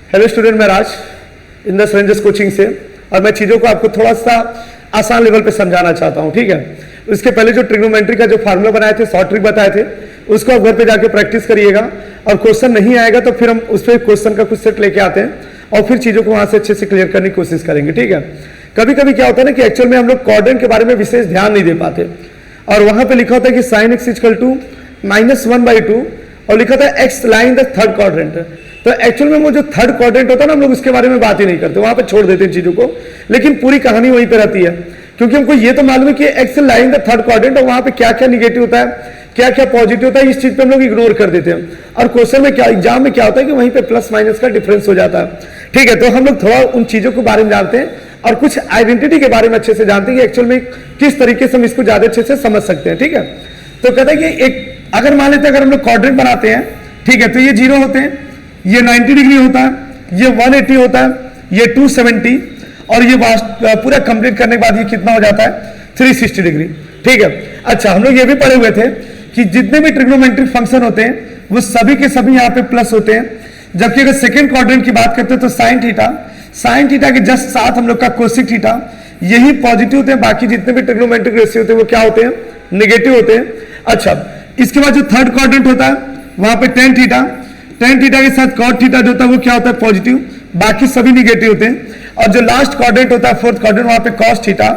Hello student, मैं राज Indus rangers coaching से, और मैं चीज़ों को आपको थोड़ा सा आसान लेवल पे समझाना चाहता हूँ। ठीक है, इसके पहले जो ट्रिग्नोमेट्री का जो फार्मूला बनाए थे, शॉर्ट ट्रिक बताए थे, उसको आप घर पे जाके प्रैक्टिस करिएगा, और क्वेश्चन नहीं आएगा तो फिर हम उस पर क्वेश्चन का कुछ सेट लेके आते हैं और फिर चीज़ों को वहाँ से अच्छे से क्लियर करने की कोशिश करेंगे। ठीक है, कभी कभी क्या होता है ना कि एक्चुअल में हम लोग क्वाड्रेंट के बारे में विशेष ध्यान नहीं दे पाते, और वहाँ पे लिखा होता है कि साइन एक्स इक्वल टू -1/2 और लिखा था x line the third quadrant. तो एक्चुअल में वो जो थर्ड क्वाड्रेंट होता है ना, हम लोग उसके बारे में बात ही नहीं करते, वहां पे छोड़ देते हैं चीजों को, लेकिन पूरी कहानी वहीं पे रहती है, क्योंकि हमको ये तो मालूम है कि x line the third quadrant, और वहां पे क्या क्या निगेटिव होता है, क्या क्या पॉजिटिव होता है, इस चीज पे हम लोग इग्नोर कर देते हैं। और क्वेश्चन में क्या, एग्जाम में क्या होता है कि वहीं पे प्लस माइनस का डिफरेंस हो जाता है। ठीक है, तो हम लोग थोड़ा उन चीजों के बारे में जानते हैं और कुछ आइडेंटिटी के बारे में अच्छे से जानते हैं कि एक्चुअल में किस तरीके से हम इसको ज्यादा अच्छे से समझ सकते हैं। ठीक है, तो कहते हैं कि एक अगर मान लेते हैं, अगर हम लोग क्वाड्रेंट बनाते हैं, ठीक है, तो ये 0 होते हैं, ये 90 डिग्री होता है, ये 180 होता है, ये 270, और ये पूरा कंप्लीट करने के बाद ये कितना हो जाता है, 360 डिग्री। ठीक है, अच्छा, हम लोग ये भी पढ़े हुए थे कि जितने भी ट्रिग्नोमेट्रिक फंक्शन होते हैं वो सभी के सभी यहाँ पे प्लस होते हैं, जबकि अगर सेकेंड क्वाड्रेंट की बात करते हैं तो साइन थीटा के जस्ट साथ हम लोग का कोसेक थीटा, यही पॉजिटिव होते हैं, बाकी जितने भी ट्रिग्नोमेट्रिक रेशियो होते हैं वो क्या होते हैं, निगेटिव होते हैं। अच्छा, इसके बाद जो थर्ड क्वाड्रेंट होता है वहां पे टेन थीटा के साथ कॉट थीटा जो होता है वो क्या होता है, पॉजिटिव, बाकी सभी निगेटिव होते हैं। और जो लास्ट क्वाड्रेंट होता है, फोर्थ क्वाड्रेंट, वहां पे कॉस थीटा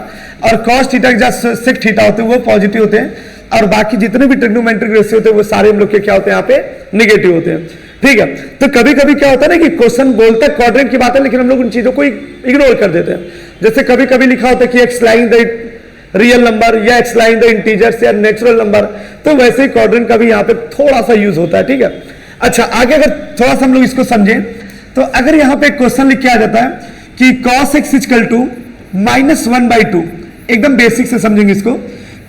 और कॉस थीटा के साथ सेक थीटा होते हैं, वो पॉजिटिव होते हैं, और बाकी जितने भी ट्रिग्नोमेट्रिक रेशियो होते हैं वो सारे हम लोग के क्या होते हैं, यहाँ पे निगेटिव होते हैं। ठीक है, तो कभी कभी क्या होता है ना कि क्वेश्चन बोलता है क्वाड्रेंट की बात है, लेकिन हम लोग उन चीजों को इग्नोर कर देते हैं। जैसे कभी कभी लिखा होता है कि x line the real number या एक्स लाइन द इंटीजर्स या नेचुरल नंबर, तो वैसे ही क्वाड्रेंट का भी यहाँ पे थोड़ा सा यूज होता है। ठीक है, अच्छा, आगे अगर थोड़ा सा हम लोग इसको समझें तो अगर यहाँ पे क्वेश्चन लिख के आ जाता है कि cos x इक्वल टू -1/2, एकदम बेसिक से समझेंगे इसको,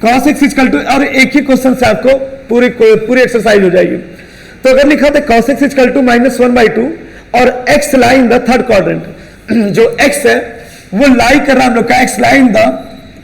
cos x इक्वल टू, और एक ही क्वेश्चन से आपको पूरी एक्सरसाइज हो जाएगी। तो अगर लिखा होता है cos x इक्वल टू -1/2 और x line the third quadrant, जो x है वो लाई कर रहा है हम लोग का, x लाइन द,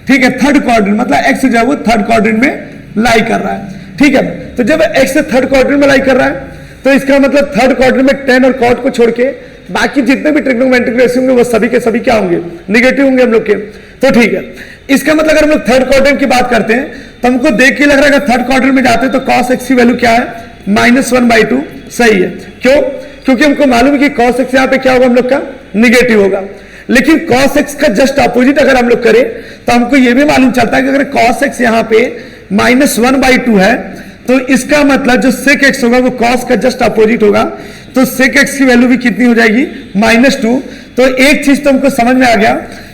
ठीक है, थर्ड क्वाड्रेंट, मतलब x जो है वो थर्ड क्वाड्रेंट में लाई कर रहा है। ठीक है, तो जब x थर्ड क्वाड्रेंट में लाई कर रहा है तो इसका मतलब थर्ड क्वाड्रेंट में टेन और कॉट को छोड़ के बाकी जितने भी ट्रिग्नोमेट्रिक रेशियो होंगे वो सभी के सभी क्या होंगे, निगेटिव होंगे हम लोग के। तो ठीक है, इसका मतलब अगर हम लोग थर्ड क्वाड्रेंट की बात करते हैं तो हमको देख के लग रहा है थर्ड क्वाड्रेंट में जाते हैं तो cos x की वैल्यू क्या है, -1/2, सही है। क्यों? क्योंकि हमको मालूम है कि cos x यहाँ पे क्या होगा, हम लोग का निगेटिव होगा। लेकिन cos x का जस्ट अपोजिट अगर हम लोग करें तो हमको यह भी मालूम चलता है कि अगर cos x यहाँ पे -1/2 है तो इसका मतलब जो sec x होगा वो cos का जस्ट अपोजिट होगा, तो sec x की वैल्यू भी कितनी हो जाएगी, -2। तो एक चीज तो हमको समझ में आ गया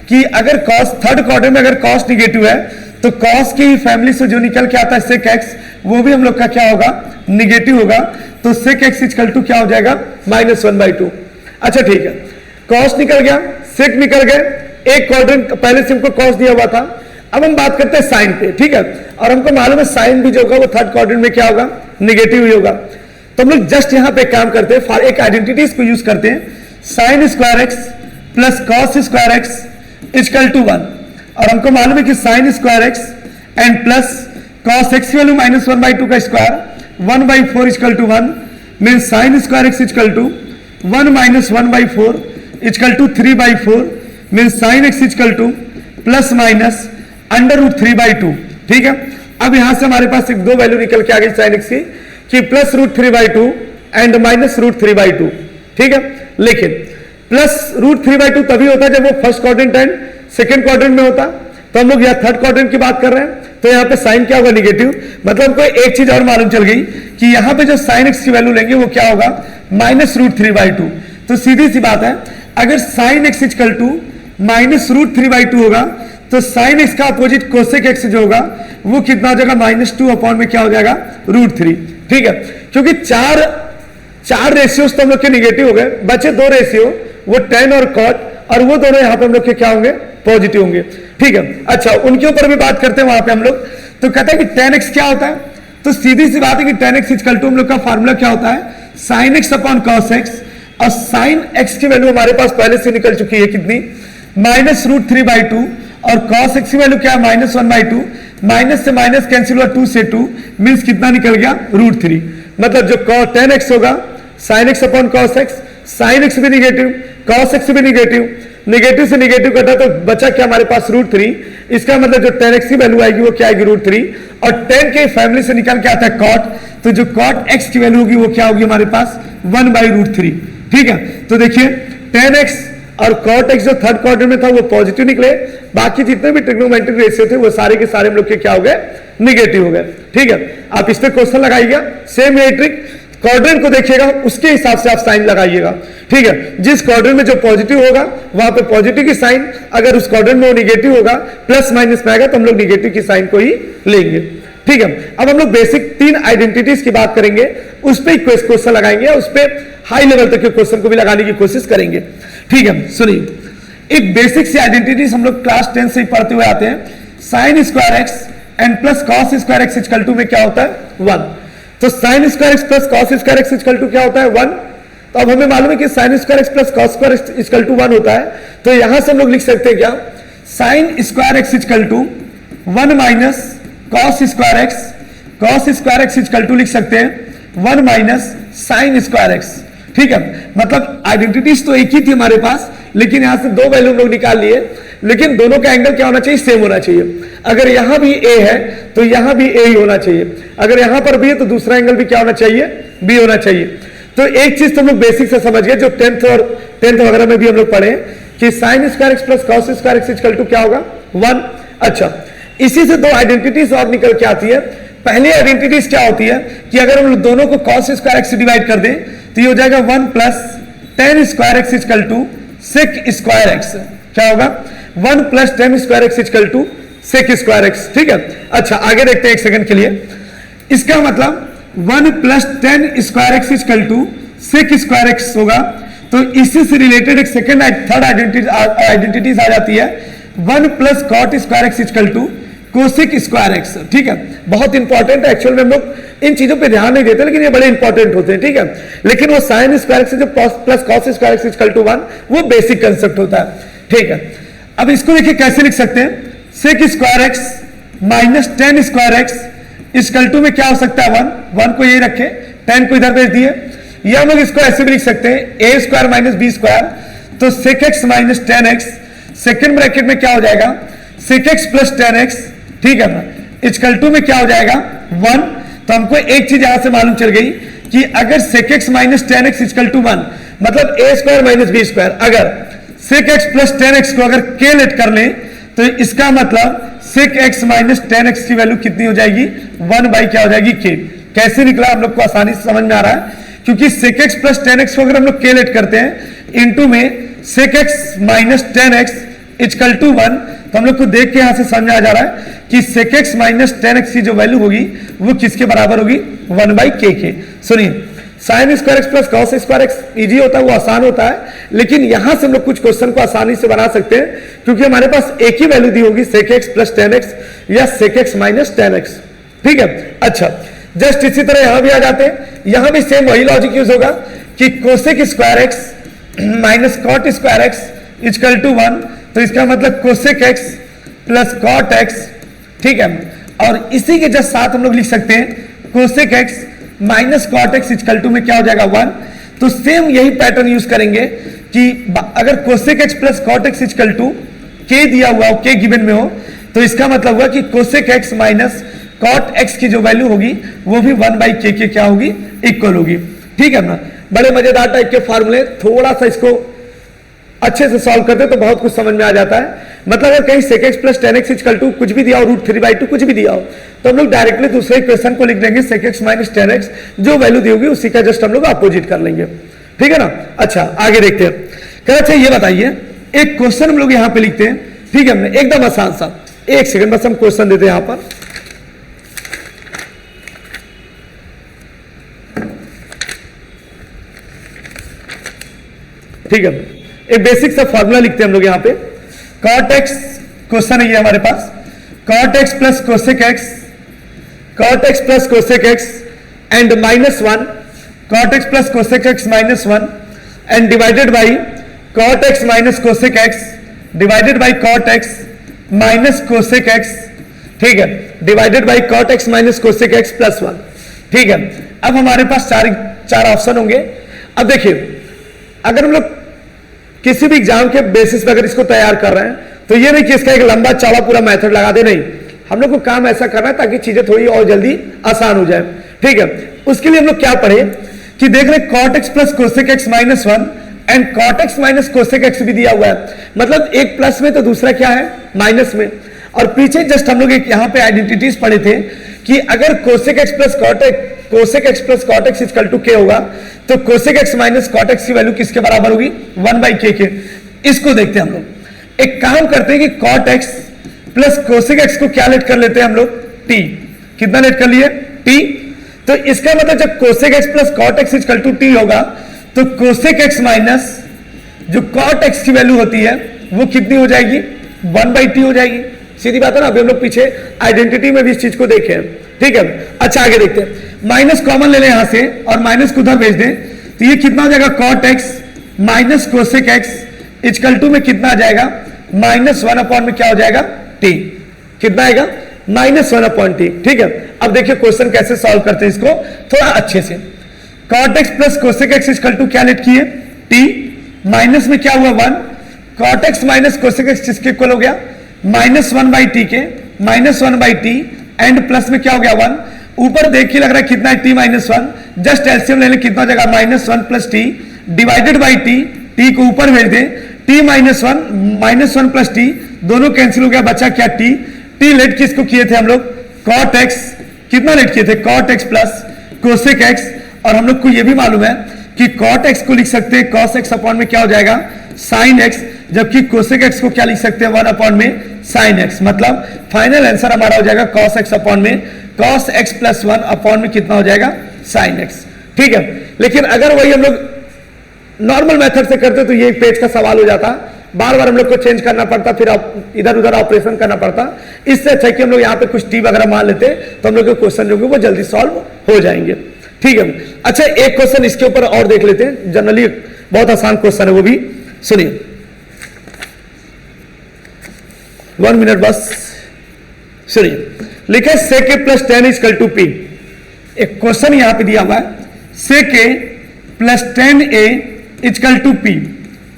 कि अगर cos थर्ड क्वाड्रेंट में अगर cos निगेटिव है तो cos की फैमिली से जो निकल के आता है sec x, वो भी हम लोग का क्या होगा, निगेटिव होगा। तो sec x इक्वल टू क्या हो जाएगा, -1/2। अच्छा ठीक है, cos निकल गया, sec निकल गए, एक क्वाड्रेंट पहले से हमको cos दिया हुआ था। अब हम बात करते हैं साइन पे, ठीक है, और हमको मालूम है साइन भी जो होगा वो थर्ड क्वाड्रेंट में क्या होगा, निगेटिव ही होगा। तो हम लोग जस्ट यहां पे काम करते हैं, एक आइडेंटिटी इसको यूज करते हैं, sine square x plus cos square x equal to 1, और हमको मालूम है कि sine square x and plus cos x की वैल्यू -1/2 का square 1/4 equal to 1 mean sine square x equal to 1 - 1/4 equal to 3/4 mean sine x equal to plus minus √3/2। ठीक है, अब यहां से हमारे पास एक दो वैल्यू निकल के आ गई साइन एक्स की, कि प्लस √3/2 एंड माइनस √3/2। ठीक है, लेकिन प्लस √3/2 तभी होता है जब वो first quadrant and second quadrant में होता, तो हम लोग यहाँ थर्ड क्वाड्रेंट की बात कर रहे हैं, तो यहाँ पे साइन क्या होगा, निगेटिव। मतलब हमको एक चीज और मालूम चल गई कि यहाँ पे जो साइन एक्स की वैल्यू लेंगे वो क्या होगा, -√3/2। तो सीधी सी बात है, अगर साइन एक्स इक्वल टू -√3/2 होगा तो साइन एक्स का अपोजिट कोसेक एक्स जो होगा वो कितना हो जाएगा, -2 अपॉन में क्या हो जाएगा, √3। ठीक है, क्योंकि चार रेशियोज तो हम लोग के निगेटिव हो गए, बचे दो रेशियो, वो टेन और कॉट, और वो दोनों यहां पे हम लोग के क्या होंगे, पॉजिटिव होंगे। ठीक है, अच्छा, उनके ऊपर भी बात करते हैं वहां पे हम लोग। तो कहते हैं कि tan x क्या होता है, तो सीधी सी बात है कि tan x इक्वल टू हम लोग का फार्मूला क्या होता है, sin x upon cos x, और sin x की वैल्यू हमारे पास पहले से निकल चुकी है कितनी, -√3/2, और cos x की वैल्यू क्या है, -1/2, माइनस से माइनस कैंसिल हुआ, 2 से 2 मींस कितना निकल गया, √3। मतलब जो tan x होगा sin x upon cos x, sine x भी निगेटिव, कॉस एक्स भी निगेटिव, निगेटिव से निगेटिव कटा तो बचा क्या हमारे पास √3। इसका मतलब जो tan x की वैल्यू आएगी वो क्या आएगी √3, और tan के फैमिली से निकाल के आता है cot, तो जो cot x की वैल्यू होगी वो क्या होगी हमारे पास 1/√3। ठीक है, तो देखिए tan x और cot x जो थर्ड क्वाड्रेंट में था वो पॉजिटिव निकले, बाकी जितने भी ट्रिग्नोमेट्रिक रेशियो थे वो सारे के सारे हम लोग के क्या हो गए, निगेटिव हो गए। ठीक है, आप इस पे क्वेश्चन लगाइएगा, सेम ये ट्रिक, क्वाड्रेंट को देखिएगा उसके हिसाब से आप साइन लगाइएगा। ठीक है, जिस क्वाड्रेंट में जो पॉजिटिव होगा वहां पे पॉजिटिव की साइन, अगर उस क्वाड्रेंट में वो निगेटिव होगा प्लस माइनस में आएगा तो हम लोग निगेटिव की साइन को ही लेंगे। ठीक है, अब हम लोग बेसिक 3 आइडेंटिटीज की बात करेंगे, उस पर क्वेश्चन लगाएंगे, उस पर हाई लेवल तक के क्वेश्चन को भी लगाने की कोशिश करेंगे। ठीक है, सुनिए एक बेसिक सी आइडेंटिटीज हम लोग क्लास 10 से ही पढ़ते हुए आते हैं, sine square x and plus cos square x equal to में क्या होता है 1। तो sine square x plus cos square x equal to क्या होता है 1। तो अब हमें मालूम है कि sine square x plus cos square x equal to 1 होता है, तो यहां से हम लोग लिख सकते हैं क्या, sine square x equal to 1 minus cos square x, cos square x equal to लिख सकते हैं 1 माइनस साइन स्क्वायर एक्स। ठीक है, मतलब आइडेंटिटीज तो एक ही थी हमारे पास, लेकिन यहां से 2 वैल्यू हम लोग निकाल लिए, लेकिन दोनों का एंगल क्या होना चाहिए, सेम होना चाहिए। अगर यहां भी a है तो यहां भी a ही होना चाहिए, अगर यहां पर b है तो दूसरा एंगल भी क्या होना चाहिए, b होना चाहिए। तो एक चीज तो हम लोग बेसिक से समझ गए, जो 10th वगैरह में भी हम लोग पढ़े कि sine square x plus cos square x equal to क्या होगा 1। अच्छा, इसी से 2 आइडेंटिटीज और निकल के आती है। पहली आइडेंटिटीज क्या होती है कि अगर हम लोग दोनों को कॉस स्क्वायर एक्स से डिवाइड कर दें तो ये हो जाएगा 1 plus tan square x equal to sec square x. क्या होगा 1 plus tan square x equal to sec square x. ठीक है, अच्छा आगे देखते हैं एक सेकंड के लिए। इसका मतलब 1 plus tan square x equal to sec square x होगा, तो इसी से रिलेटेड एक सेकंड थर्ड आइडेंटिटीज आ जाती है 1 plus cot square x equal to cosec square x. ठीक है, बहुत इंपॉर्टेंट है, एक्चुअल में हम लोग इन चीजों पे ध्यान नहीं देते लेकिन ये बड़े इंपॉर्टेंट होते हैं। ठीक है, लेकिन वो साइन स्क्वायर एक्स से जो plus cos square x equal to 1 वो बेसिक कंसेप्ट होता है। ठीक है, अब इसको देखिए कैसे लिख सकते हैं, sec square x minus tan square x equal to में क्या हो सकता है 1 को ये रखे, tan को इधर भेज दिए, या हम लोग इसको ऐसे भी लिख सकते हैं a square minus b square, तो sec x minus tan x, second bracket में क्या हो जाएगा sec x plus tan x. ठीक है ना, इक्वल टू में क्या हो जाएगा 1। तो हमको एक चीज यहां से मालूम चल गई कि अगर sec x minus tan x equal to 1 मतलब a square minus b square, अगर sec x plus tan x को अगर k लेट कर लें तो इसका मतलब sec x minus tan x की वैल्यू कितनी हो जाएगी 1 बाई क्या हो जाएगी k। कैसे निकला हम लोग को आसानी से समझ में आ रहा है, क्योंकि sec x plus tan x को अगर हम लोग k लेट करते हैं इनटू में sec x minus tan x equal to 1, तो हम लोग को देख के यहां से समझ में आ जा रहा है कि sec x minus tan x की जो वैल्यू होगी वो किसके बराबर होगी 1 बाई k के। सुनिए sign square x plus cos square x easy होता है, वो आसान होता है, लेकिन यहां से हम लोग कुछ क्वेश्चन को आसानी से बना सकते हैं क्योंकि हमारे पास एक ही वैल्यू दी होगी sec x plus tan x या sec x minus tan x. ठीक है, अच्छा जस्ट इसी तरह यहां भी आ जाते हैं, यहां भी सेम वही लॉजिक यूज होगा कि cosec square x minus cot square x equal to 1, तो इसका मतलब cosec x plus cot x. ठीक है, और इसी के जस्ट साथ हम लोग लिख सकते हैं cosec x minus cot x equal to में क्या हो जाएगा 1। तो सेम यही पैटर्न यूज करेंगे कि अगर cosec x plus cot x equal to के दिया हुआ हो, के गिवन में हो, तो इसका मतलब हुआ कि cosec x minus cot x की जो वैल्यू होगी वो भी 1 बाई के क्या होगी इक्वल होगी। ठीक है ना, बड़े मजेदार टाइप के फॉर्मूले, थोड़ा सा इसको अच्छे से सॉल्व करते तो बहुत कुछ समझ में आ जाता है। मतलब अगर कहीं sec x plus tan x equal to कुछ भी दिया हो, √3/2 कुछ भी दिया हो, तो हम लोग डायरेक्टली दूसरे क्वेश्चन को लिख देंगे sec x minus tan x, जो वैल्यू दी होगी उसी का जस्ट हम लोग अपोजिट कर लेंगे। ठीक है ना, अच्छा आगे देखते हैं। कह अच्छा ये बताइए, एक क्वेश्चन हम लोग यहां पे लिखते हैं। ठीक है, हमने एकदम आसान सा, एक सेकंड बस हम क्वेश्चन देते हैं यहां पर। ठीक है, एक बेसिक सा फॉर्मूला लिखते हैं हम लोग यहां पे, कॉट एक्स क्वेश्चन है ये हमारे पास, cot x plus cosec x, cot x plus cosec x and minus 1, cot x plus cosec x minus 1 and divided by cot x minus cosec x divided by cot x minus cosec x. ठीक है, divided by cot x minus cosec x plus 1। ठीक है, अब हमारे पास चार option होंगे। अब देखिए अगर हम लोग किसी भी एग्जाम के बेसिस पे अगर इसको तैयार कर रहे हैं तो ये नहीं कि इसका एक लंबा चौड़ा पूरा मेथड लगा दे, नहीं, हम लोग को काम ऐसा करना है ताकि चीजें थोड़ी और जल्दी आसान हो जाए। ठीक है, उसके लिए हम लोग क्या पढ़े कि देख रहे cot x plus cosec x minus 1 and cot x minus cosec x भी दिया हुआ है, मतलब एक प्लस में तो दूसरा क्या है माइनस में। और पीछे जस्ट हम लोग एक यहाँ पे आइडेंटिटीज पढ़े थे कि अगर cosec x plus cot x equal to k होगा तो cosec x minus cot x की वैल्यू किसके बराबर होगी 1/k के। इसको देखते हैं हम लोग, एक काम करते हैं कि cot x plus cosec x को क्या लेट कर लेते हैं हम लोग t, कितना लेट कर लिए t। तो इसका मतलब जब cosec x plus cot x equal to t होगा तो कोसेक x माइनस जो cot x की वैल्यू होती है वो कितनी हो जाएगी 1/t हो जाएगी। सीधी बात है ना, अभी हम लोग पीछे आइडेंटिटी में भी इस चीज को देखे हैं। ठीक है, अच्छा आगे देखते हैं, माइनस कॉमन ले लें यहां से और माइनस को उधर भेज दें तो ये कितना हो जाएगा cot x minus cosec x equal to में कितना आ जाएगा -1 अपॉन में क्या हो जाएगा t, कितना आएगा -1 t। ठीक है, अब देखिए क्वेश्चन कैसे सॉल्व करते हैं इसको थोड़ा अच्छे से। cot x plus cosec x equal to क्या लेट किए t, माइनस में क्या हुआ 1, cot x minus cosec x किसके इक्वल हो गया -1/t के, -1/t एंड प्लस में क्या हो गया 1, ऊपर देख के लग रहा है कितना है t -1, जस्ट एलसीएम ले लें कितना हो जाएगा -1 plus t divided by t को ऊपर भेज दें, t -1 प्लस t दोनों कैंसिल हो गया, बचा क्या t लेट किसको किए थे हम लोग cot x, कितना लेट किए थे cot x plus cosec x, और हम लोग को यह भी मालूम है कि cot x को लिख सकते हैं cos x अपॉन में क्या हो जाएगा sin x, जबकि कोसेक x को क्या लिख सकते हैं 1 अपॉन में sin x, मतलब फाइनल आंसर हमारा हो जाएगा cos x अपॉन में cos x प्लस 1 अपॉन में कितना हो जाएगा sin x। ठीक है, लेकिन अगर वही हम लोग नॉर्मल मेथड से करते तो ये पेज का सवाल हो जाता, बार बार हम लोग को चेंज करना पड़ता, फिर इधर उधर ऑपरेशन करना पड़ता। इससे अच्छा है कि हम लोग यहाँ पे कुछ टी वगैरह मान लेते तो हम लोग के क्वेश्चन जो वो जल्दी सॉल्व हो जाएंगे। ठीक है, अच्छा एक क्वेश्चन इसके ऊपर और देख लेते हैं, जनरली बहुत आसान क्वेश्चन है वो भी, सुनिए 1 मिनट बस सुनिए। लिखे sec a plus 10 equal to p, एक क्वेश्चन यहां पे दिया हुआ है sec a plus 10a equal to p।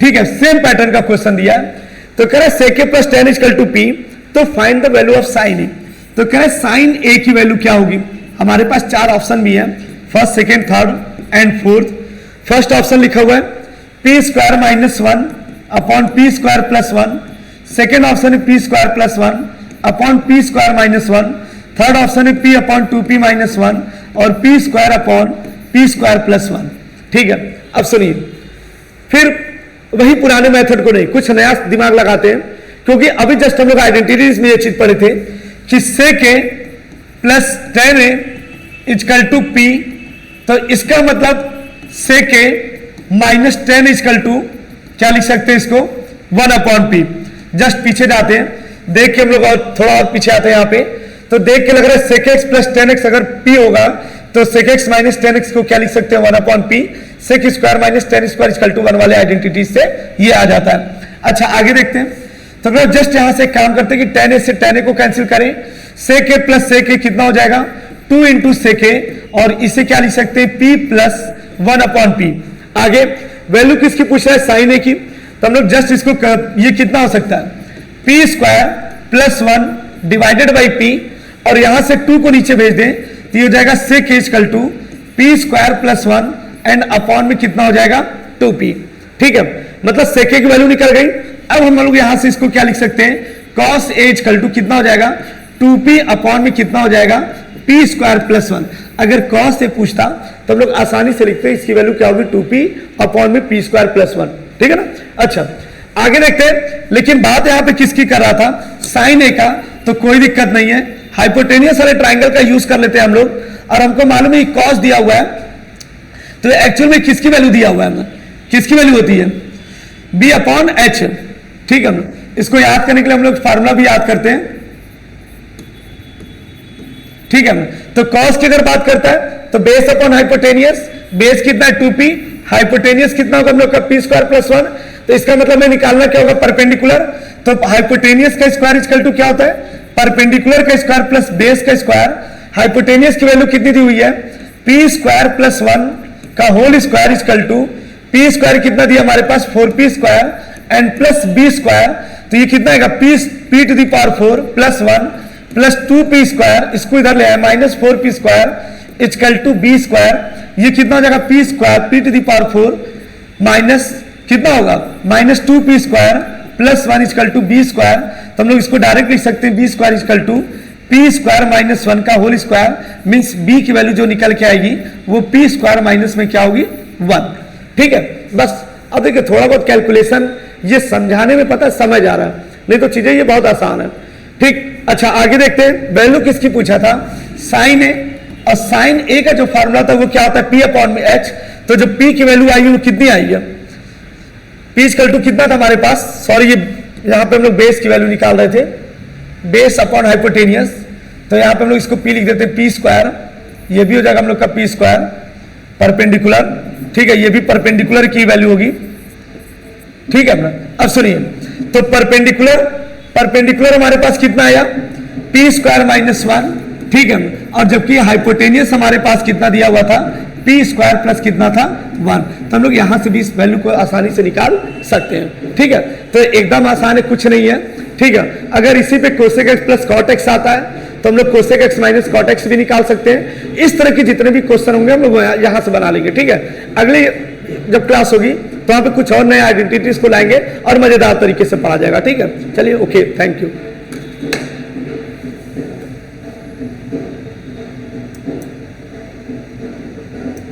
ठीक है, सेम पैटर्न का क्वेश्चन दिया है, तो कह रहे sec a plus 10 equal to p, तो find the value of sin a। तो कह रहे sin a की वैल्यू क्या होगी, हमारे पास 4 ऑप्शन भी है, first second third and fourth. First option लिखा हुआ है p square minus 1 upon p square plus 1, second option है p square plus 1 upon p square minus 1, third option है p अपॉन 2p माइनस 1 और p square upon p square plus 1। ठीक है, अब सुनिए, फिर वही पुराने मेथड को नहीं, कुछ नया दिमाग लगाते हैं, क्योंकि अभी जस्ट हम लोग आइडेंटिटीज में ये चीज पढ़े थे कि sec a plus 10a equal to p, तो इसका मतलब sec a minus 10 equal to क्या लिख सकते हैं इसको 1 अपॉन p। जस्ट पीछे जाते हैं, देख के हम लोग और थोड़ा और पीछे आते हैं यहाँ पे, तो देख के लग रहा है sec x प्लस 10x अगर p होगा तो sec x माइनस 10x को क्या लिख सकते हैं 1 upon p, sec square minus 10 square equal to 1 वाले आइडेंटिटीज से ये आ जाता है। अच्छा आगे देखते हैं, तो फिर जस्ट यहां से काम करते हैं कि 10a से 10a को कैंसिल करें, sec a plus sec a कितना हो जाएगा 2 इंटू sec a, और इसे क्या लिख सकते हैं p प्लस 1 अपॉन p। आगे वैल्यू किसकी पूछ रहा है sin a की, तो हम लोग जस्ट इसको ये कितना हो सकता है p square plus 1 divided by p, और यहां से 2 को नीचे भेज दें तो ये हो जाएगा sec a equal to p square plus 1 and upon में कितना हो जाएगा 2p। ठीक है, मतलब sec a की वैल्यू निकल गई। अब हम लोग यहां से इसको क्या लिख सकते हैं cos a इक्वल टू कितना हो जाएगा 2p अपॉन में कितना हो जाएगा p स्क्वायर प्लस 1। अगर cos से पूछता तो हम लोग आसानी से लिखते हैं इसकी वैल्यू क्या होगी 2p अपॉन में p स्क्वायर प्लस 1। ठीक है ना, अच्छा आगे देखते हैं, लेकिन बात यहां पे किसकी कर रहा था sin a का, तो कोई दिक्कत नहीं है, हाइपोटेनियस वाले ट्राइंगल का यूज कर लेते हैं हम लोग, और हमको मालूम है cos दिया हुआ है, तो एक्चुअल में किसकी वैल्यू दिया हुआ है, किसकी वैल्यू होती है b अपॉन h। ठीक है, हम लोग इसको याद करने के लिए हम लोग फार्मूला भी याद करते हैं। ठीक है, तो cos की अगर बात करता है तो बेस अपॉन हाइपोटेनियस, बेस कितना है 2p, हाइपोटेनियस कितना होगा हम लोग का p स्क्वायर प्लस 1, तो इसका मतलब में निकालना क्या होगा परपेंडिकुलर, तो हाइपोटेनियस का स्क्वायर इक्वल टू क्या होता है परपेंडिकुलर का स्क्वायर प्लस बेस का स्क्वायर। हाइपोटेनियस की वैल्यू कितनी दी हुई है p स्क्वायर प्लस 1 का whole square equal to p square कितना दिया हमारे पास 4p square and plus b square, तो ये कितना आएगा p to the power 4 plus 1 plus 2p square, इसको इधर ले आए minus 4p square equal to b square, ये कितना हो जाएगा p square p to the power 4 minus कितना होगा minus 2p square plus 1 equal to b square. तो हम लोग इसको डायरेक्ट लिख सकते हैं b square equal to p square minus 1 का होल स्क्वायर, मींस b की वैल्यू जो निकल के आएगी वो p स्क्वायर माइनस में क्या होगी 1। ठीक है, बस अब देखिए थोड़ा बहुत कैलकुलेशन ये समझाने में पता समझ आ रहा है, नहीं तो चीजें ये बहुत आसान है। ठीक, अच्छा आगे देखते हैं, वैल्यू किसकी पूछा था साइन ए, और साइन ए का जो फॉर्मूला था वो क्या होता है p अपॉन एच, तो जो p की वैल्यू आई है वो कितनी आई है, p इक्वल टू कितना था हमारे पास, सॉरी ये यहां पे हम लोग बेस की वैल्यू निकाल रहे थे, बेस अपॉन हाइपोटेनियस, तो यहां पे हम लोग इसको p लिख देते हैं p स्क्वायर, ये भी हो जाएगा हम लोग का p स्क्वायर परपेंडिकुलर। ठीक है, ये भी परपेंडिकुलर की वैल्यू होगी। ठीक है अपना, अब सुनिए, तो परपेंडिकुलर हमारे पास कितना आया p स्क्वायर माइनस 1। ठीक है, और जबकि हाइपोटेनियस हमारे पास कितना दिया हुआ था p स्क्वायर प्लस कितना था 1, तो हम लोग यहां से भी इस वैल्यू को आसानी से निकाल सकते हैं। ठीक है, तो एकदम आसान है, कुछ नहीं है। ठीक है, अगर इसी पे cosec x plus cot x आता है तो हम लोग cosec x minus cot x भी निकाल सकते हैं। इस तरह के जितने भी क्वेश्चन होंगे हम लोग यहां से बना लेंगे। ठीक है, अगली जब क्लास होगी तो वहां पे कुछ और नए आइडेंटिटीज को लाएंगे और मजेदार तरीके से पढ़ा जाएगा। ठीक है, चलिए ओके, थैंक यू।